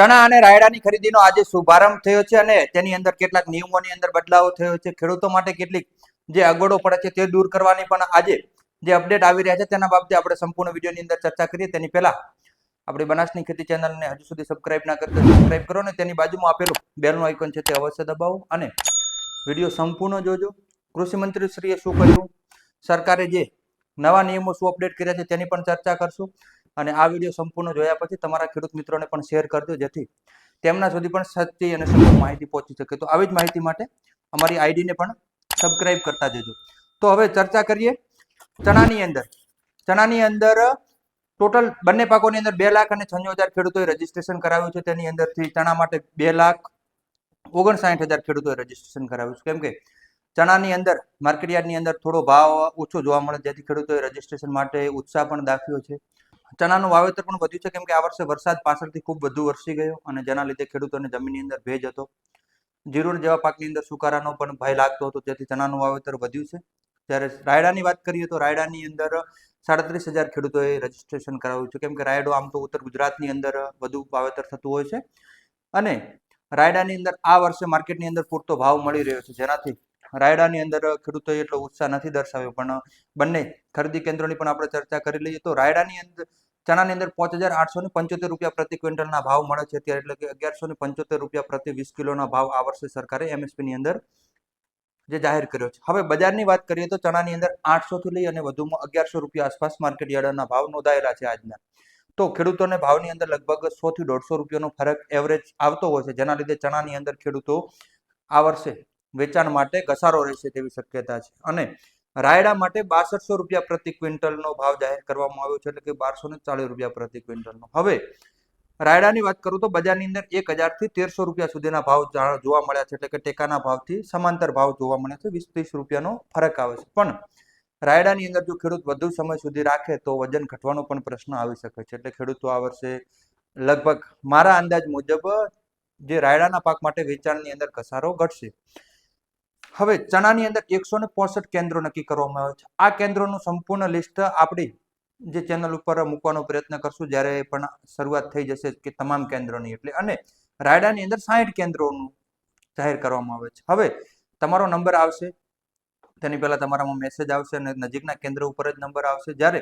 ચણા અને રાયડાની ખરીદીનો આજે શુભારંભ થયો છે અને તેની અંદર કેટલાક નિયમોની અંદર બદલાવો થયો છે. ખેડૂતો માટે કેટલીક જે અગવડો પડે છે તે દૂર કરવાની પણ આજે જે અપડેટ આવી રહ્યા છે તેના બાબતે આપણે સંપૂર્ણ વિડીયોની અંદર ચર્ચા કરીએ. તેની પહેલા આપણી બનાસની ખેતી ચેનલને હજુ સુધી સબસ્ક્રાઇબ ના કરી તો સબસ્ક્રાઇબ કરો ને તેની બાજુમાં આપેલું બેલનું આઇકોન છે તે અવશ્ય દબાવો અને વિડીયો સંપૂર્ણ જોજો. કૃષિ મંત્રી શ્રીએ શું કર્યું, સરકારે જે નવા નિયમો શું અપડેટ કર્યા છે તેની પણ ચર્ચા કરશું અને આ વિડીયો સંપૂર્ણ જોયા પછી તમારા ખેડૂત મિત્રોને પણ શેર કરજો જેથી તેમના સુધી પણ સચ્ચી અને સચોટ માહિતી પહોંચી શકે. તો આવી જ માહિતી માટે અમારી આઈડીને પણ સબસ્ક્રાઇબ કરતા જજો. તો હવે ચર્ચા કરીએ ચણાની અંદર ટોટલ બંને પાકોની અંદર 2,96,000 ખેડૂતોએ રજીસ્ટ્રેશન કરાવ્યું છે. તેની અંદરથી ચણા માટે 2,59,000 ખેડૂતોએ રજીસ્ટ્રેશન કરાવ્યું છે. કેમ કે ચણાની અંદર માર્કેટયાર્ડની અંદર થોડો ભાવ ઓછો જોવા મળે જેથી ખેડૂતોએ રજીસ્ટ્રેશન માટે ઉત્સાહ પણ દાખવ્યો છે. ચણાનું વાવેતર પણ વધ્યું છે કેમ કે આ વર્ષે વરસાદ પાછળથી ખૂબ વધુ વરસી ગયો અને જેના લીધે ખેડૂતોને જમીનની અંદર ભેજ હતો. જીરુંડ જેવા પાકની અંદર સુકારાનો પણ ભય લાગતો હતો તેથી ચણાનું વાવેતર વધ્યું છે. જ્યારે રાયડાની વાત કરીએ તો રાયડાની અંદર 37,000 ખેડૂતોએ રજીસ્ટ્રેશન કરાવ્યું છે. કેમ કે રાયડો આમ તો ઉત્તર ગુજરાતની અંદર વધુ વાવેતર થતું હોય છે અને રાયડાની અંદર આ વર્ષે માર્કેટની અંદર પૂરતો ભાવ મળી રહ્યો છે જેનાથી રાયડાની અંદર ખેડૂતોએ એટલો ઉત્સાહ નથી દર્શાવ્યો. પણ બંને ખરીદી કેન્દ્રોની પણ આપણે ચર્ચા કરી લઈએ તો રાયડાની અંદર ચણાની અંદર 5,875 રૂપિયા પ્રતિ ક્વિન્ટલના ભાવ મળે છે અત્યારે, એટલે કે 1,175 રૂપિયા પ્રતિ 20 કિલોના ભાવ આ વર્ષે સરકારે એમએસપી ની અંદર જે જાહેર કર્યો છે. હવે બજારની વાત કરીએ તો ચણાની અંદર 800 થી લઈ અને વધુમાં 1,100 રૂપિયા આસપાસ માર્કેટ યાર્ડના ભાવ નોંધાયેલા છે આજના. તો ખેડૂતોને ભાવની અંદર લગભગ 100 થી 150 રૂપિયાનો ફરક એવરેજ આવતો હોય છે જેના લીધે ચણાની અંદર ખેડૂતો આ વર્ષે વેચાણ માટે ઘસારો રહેશે તેવી શક્યતા છે. અને રાયડા માટે 6200 રૂપિયા પ્રતિ ક્વિન્ટલનો ભાવ જાહેર કરવામાં આવ્યો છે, એટલે કે 1240 રૂપિયા પ્રતિ ક્વિન્ટલનો. હવે રાયડાની વાત કરું તો બજારની અંદર 1,000 થી 1,300 રૂપિયા સુધીના ભાવ જોવા મળ્યા છે, એટલે કે ટેકાના ભાવથી સમાંતર ભાવ જોવા મળ્યા છે. 20-30 રૂપિયાનો ફરક આવે છે. પણ રાયડાની અંદર જો ખેડૂત વધુ સમય સુધી રાખે તો વજન ઘટવાનો પણ પ્રશ્ન આવી શકે છે. એટલે ખેડૂતો આ વર્ષે લગભગ મારા અંદાજ મુજબ જે રાયડાના પાક માટે વેચાણની અંદર ઘસારો ઘટશે. હવે ચણાની અંદર 165 કેન્દ્રો નક્કી કરવામાં આવે છે. આ કેન્દ્રોનું સંપૂર્ણ લિસ્ટ આપણી જે ચેનલ ઉપર મૂકવાનો પ્રયત્ન કરશું જ્યારે પણ શરૂઆત થઈ જશે કે તમામ કેન્દ્રોની એટલે. અને રાયડાની અંદર 60 કેન્દ્રોનું જાહેર કરવામાં આવે છે. હવે તમારો નંબર આવશે તેની પહેલા તમારામાં મેસેજ આવશે અને નજીકના કેન્દ્ર ઉપર જ નંબર આવશે. જ્યારે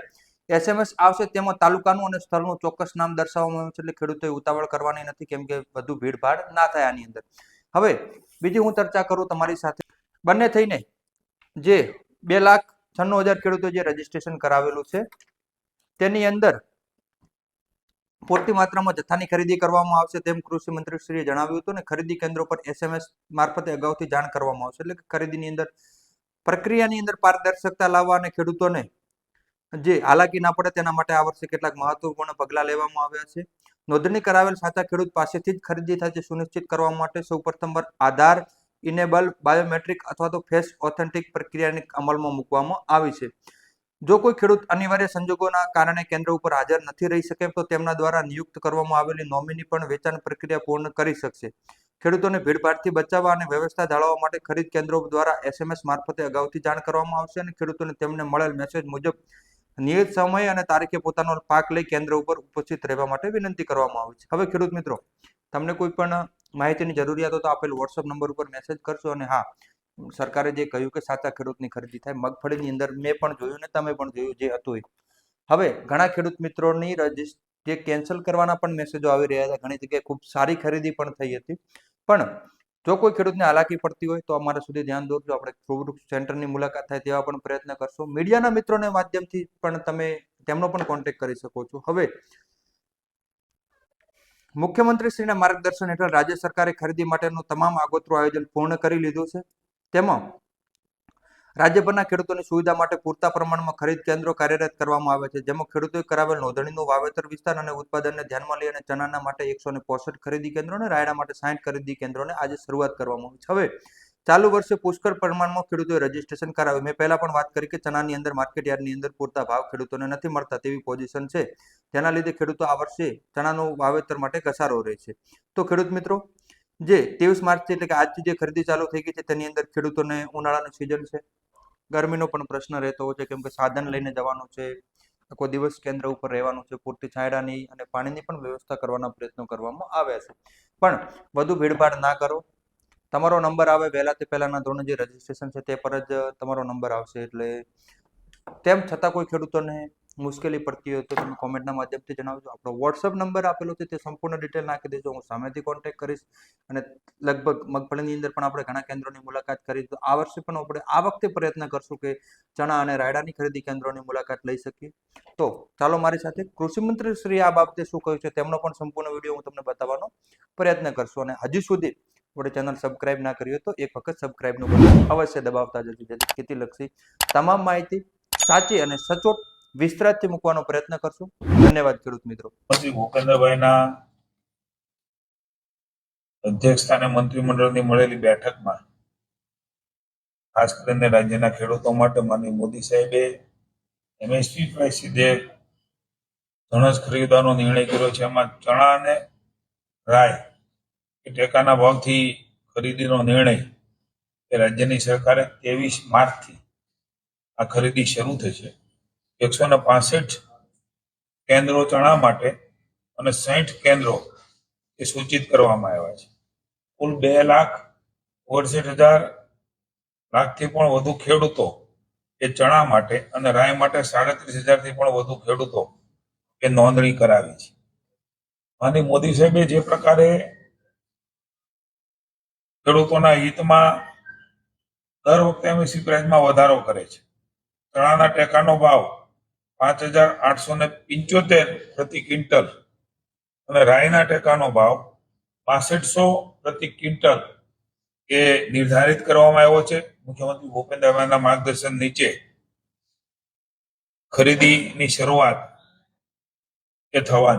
એસએમએસ આવશે તેમાં તાલુકાનું અને સ્થળનું ચોક્કસ નામ દર્શાવવામાં આવ્યું છે, એટલે ખેડૂતોએ ઉતાવળ કરવાની નથી કેમ કે વધુ ભીડભાડ ના થાય આની અંદર. હવે બીજી હું ચર્ચા કરું તમારી સાથે, બંને થઈને જે 2,96,000 ખેડૂતો જે રજીસ્ટ્રેશન કરાવેલું છે તેની અંદર પૂરતી માત્રામાં જથ્થાની ખરીદી કરવામાં આવશે તેમ કૃષિ મંત્રીશ્રીએ જણાવ્યું હતું. ને ખરીદી કેન્દ્રો પર એસએમએસ મારફતે અગાઉથી જાણ કરવામાં આવશે, એટલે કે ખરીદીની અંદર પ્રક્રિયાની અંદર પારદર્શકતા લાવવા અને ખેડૂતોને જે હાલાકી ના પડે તેના માટે આ વર્ષે કેટલાક મહત્વપૂર્ણ પગલાં લેવામાં આવ્યા છે. નોંધણી કરાવેલ સાચા ખેડૂત પાસેથી જ ખરીદી થાય છે સુનિશ્ચિત કરવા માટે સૌપ્રથમ આધાર ઇનેબલ બાયોમેટ્રિક અથવા તો ફેસ ઓથેન્ટિક પ્રક્રિયાની અમલમાં મૂકવામાં આવી છે. જો કોઈ ખેડૂત અનિવાર્ય સંજોગોના કારણે કેન્દ્ર ઉપર હાજર નથી રહી શકે તો તેમના દ્વારા નિયુક્ત કરવામાં આવેલી નોમિની પણ વેચાણ પ્રક્રિયા પૂર્ણ કરી શકશે. ખેડૂતોને ભીડભાડથી બચાવવા અને વ્યવસ્થા જાળવવા માટે ખરીદ કેન્દ્રો દ્વારા એસએમએસ મારફતે અગાઉથી જાણ કરવામાં આવશે અને ખેડૂતોને તેમને મળેલ મેસેજ મુજબ નિયત સમય અને તારીખે પોતાનો પાક લઈ કેન્દ્ર ઉપર ઉપસ્થિત રહેવા માટે વિનંતી કરવામાં આવી છે. હવે ખેડૂત મિત્રો, તમને કોઈ પણ માહિતીની જરૂરિયાત હોય તો આપેલ વોટ્સઅપ નંબર ઉપર મેસેજ કરશો. અને હા, સરકારે જે કહ્યું કે સાચા ખેડૂતની ખરીદી થાય, મગફળીની અંદર મેં પણ જોયું ને તમે પણ જોયું જે હતું. હવે ઘણા ખેડૂત મિત્રોની જે કેન્સલ કરવાના પણ મેસેજો આવી રહ્યા હતા. ઘણી જગ્યાએ ખૂબ સારી ખરીદી પણ થઈ હતી. પણ જો કોઈ ખેડૂતને હાલાકી પડતી હોય તો અમારા સુધી ધ્યાન દોરજો. આપણે રૂબરૂ સેન્ટરની મુલાકાત થાય તેવા પણ પ્રયત્ન કરશો. મીડિયાના મિત્રોને માધ્યમથી પણ તમે તેમનો પણ કોન્ટેક્ટ કરી શકો છો. હવે મુખ્યમંત્રીશ્રીના માર્ગદર્શન હેઠળ રાજ્ય સરકારે ખરીદી માટેનું તમામ આગોતરું આયોજન પૂર્ણ કરી લીધું છે. તેમાં રાજ્યભરના ખેડૂતોની સુવિધા માટે પૂરતા પ્રમાણમાં ખરીદ કેન્દ્રો કાર્યરત કરવામાં આવે છે, જેમાં ખેડૂતોએ કરાવેલ નોંધણીનું વાવેતર વિસ્તાર અને ઉત્પાદનને ધ્યાનમાં લઈ અને ચણાના માટે 165 ખરીદી કેન્દ્રો અને રાયડા માટે 60 ખરીદી કેન્દ્રોને આજે શરૂઆત કરવામાં આવી છે. હવે ચાલુ વર્ષે પુષ્કળ પ્રમાણમાં ખેડૂતોએ રજીસ્ટ્રેશન કરાવ્યું. મેં પહેલા પણ વાત કરી કે ચણાની અંદર માર્કેટ યાર્ડની અંદર પૂરતા ભાવ ખેડૂતોને નથી મળતા તેવી પોઝિશન છે, જેના લીધે ખેડૂતો આ વર્ષે ચણાનું વાવેતર માટે ઘસારો રહે છે. તો ખેડૂત મિત્રો, જે 23 માર્ચથી એટલે કે આજથી જે ખરીદી ચાલુ થઈ ગઈ છે તેની અંદર ખેડૂતોને ઉનાળાની સિઝન છે, ગરમીનો પણ પ્રશ્ન રહેતો હોય છે કેમ કે સાધન લઈને જવાનું છે, આખો દિવસ કેન્દ્ર ઉપર રહેવાનું છે, પૂરતી છાંયડાની અને પાણીની પણ વ્યવસ્થા કરવાના પ્રયત્નો કરવામાં આવ્યા છે. પણ વધુ ભીડભાડ ના કરો. તમારો નંબર આવે વહેલા તે પહેલાના ધોરણે જે રજીસ્ટ્રેશન છે તે પર જ તમારો નંબર આવશે. એટલે તેમ છતાં કોઈ ખેડૂતોને મુશ્કેલી પડતી હોય તો તમે કોમેન્ટના માધ્યમથી જણાવજો. આપણો વોટ્સઅપ નંબર આપેલો છે તે સંપૂર્ણ ડિટેલ નાખી દેજો, હું સામેથી કોન્ટેક્ટ કરીશ. અને લગભગ મગફળીની અંદર પણ આપણે ઘણા કેન્દ્રોની મુલાકાત કરી, તો આ વર્ષે પણ આપણે આ વખતે પ્રયત્ન કરશું કે ચણા અને રાયડાની ખરીદી કેન્દ્રોની મુલાકાત લઈ શકીએ. તો ચાલો મારી સાથે કૃષિ મંત્રી શ્રી આ બાબતે શું કહ્યું છે તેમનો પણ સંપૂર્ણ વિડીયો હું તમને બતાવવાનો પ્રયત્ન કરશું. અને હજી સુધી આપણે ચેનલ સબસ્ક્રાઇબ ના કરી હોય તો એક વખત સબસ્ક્રાઇબનું બટન અવશ્ય દબાવતા જજો, જેથી ખેતીલક્ષી તમામ માહિતી સાચી અને સચોટ વિસ્તૃતથી મૂકવાનો પ્રયત્ન કરશું. ધન્યવાદ ખેડૂત મિત્રો. ભૂપેન્દ્રભાઈના અધ્યક્ષસ્થાને મંત્રીમંડળની મળેલી બેઠકમાં ખાસ કરીને રાજ્યના ખેડૂતો માટે માનનીય મોદી સાહેબે MSP પ્રાઇસ સીધે ધણસ ખરીદવાનો નિર્ણય કર્યો છે. એમાં ચણા અને રાય એ ટેકાના ભાવથી ખરીદીનો નિર્ણય એ રાજ્યની સરકારે 23 માર્ચથી આ ખરીદી શરૂ થશે. 165 કેન્દ્રો ચણા માટે અને 60 કેન્દ્રો એ સૂચિત કરવામાં આવ્યા છે. કુલ 2,68,000 લાખથી પણ વધુ ખેડૂતો એ ચણા માટે અને રાય માટે 37,000થી પણ વધુ ખેડૂતો એ નોંધણી કરાવી છે. માનનીય મોદી સાહેબે જે પ્રકારે ખેડૂતોના હિતમાં દર વખતે MSP પ્રાઇસમાં વધારો કરે છે. ચણાના ટેકાનો ભાવ 5,875 પ્રતિ ક્વિન્ટલ અને રાયના ટેકાનો ભાવ 6500 પ્રતિ ક્વિન્ટલ એ નિર્ધારિત કરવામાં આવ્યો છે. મુખ્યમંત્રી ભૂપેન્દ્રભાઈના માર્ગદર્શન નીચે ખરીદીની શરૂઆત એ થવાની